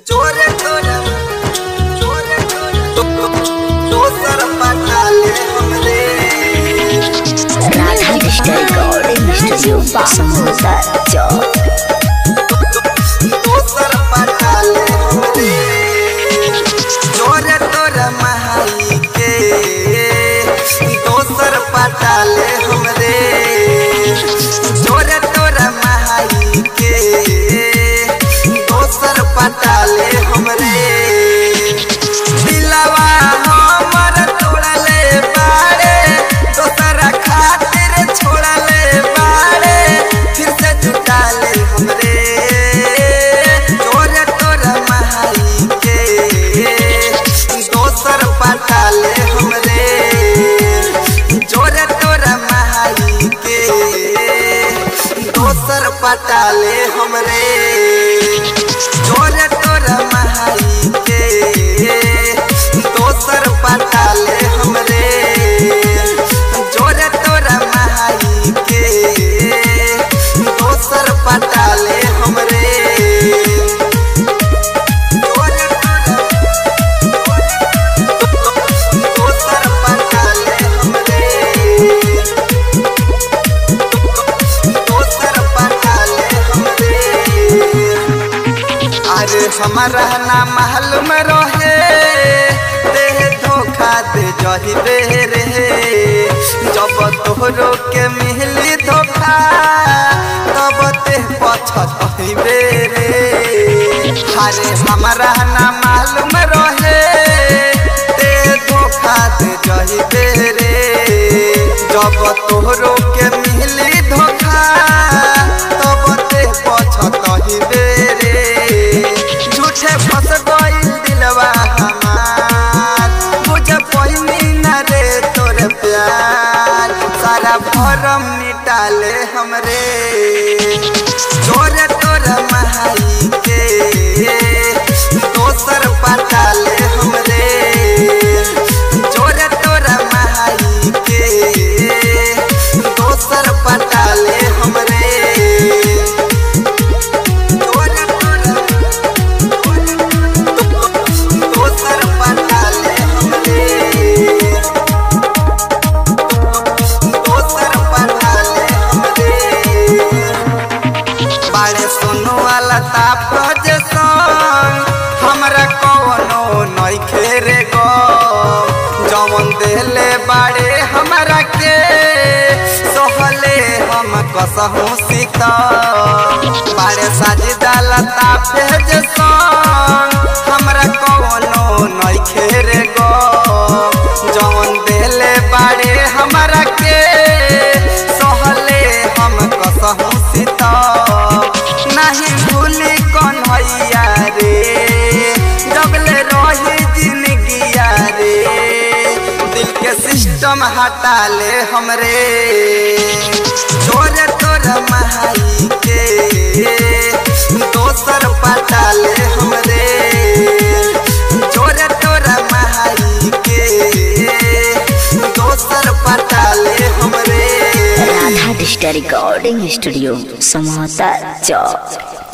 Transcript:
जोरे जोरे जोरे दोसर पटाले हमरे Radha digital recording studio Samosa Chowk. दोसर पटाले हमरे जोरे तोरे महाई के दोसर पटाले हमरे जोरे तोरे महाई के दोसर पटाले हमरे दिलवा हमर तोड़ले बाड़े दोसर खातिर छोड़ले बाड़े फिर से जुटाले हमरे जोरे तोरे महाई के दोसर पटाले हमरे जोरे तोरे महाई के दोसर पटाले हमरे जोरे तोरे महाई के दोसर पटाले हमरे जोरे तोरे महाई के दोसर पटाले हमरे जोरे दोसर पटाले हमरे दोसर पटाले हमरे। अरे हमारा ना महल में रहे देह धोखा दे जही रे जब तोहरो के मिली धोखा तब ते पछतहिबे रे। अरे हमारा ना मालूम रहे देह धोखा दे जही रे जब तोहरो के मिली धोखा तब ते पछतहिबे रे। झूठे फंस गइल दिलवा हमार मुझे पहिनी न रे तोर प्यार सारा भरम मिटाले हमरे जोरे तोर महाई के दोसर पटाले हमरे जोरे तोर महाई के दोसर पटाले हमरे जोरे दोसर पटाले हमरे दोसर पटाले हमरे। बाड़े सोनो वाला ताप जे संग हमरा कवनो नइखे रे गो जवन देले बाड़े हमरा के सोहले हम कसहु सीता बाड़े साजिदाला ताप जे संग हमरा कवनो नइखे रे गो जवन देले बाड़े हमरा के सोहले हम कसहु सीता नहीं भूली कन्हैया रे जबले रही जिंदगिया रे दिल के सिस्टम हटा ले हमरे जोरे तोरे महाई के दोसर पटाले हमरे जोरे तोरे महाई के दोसर पटाले हमरे। Radha digital recording studio Samosa चौक।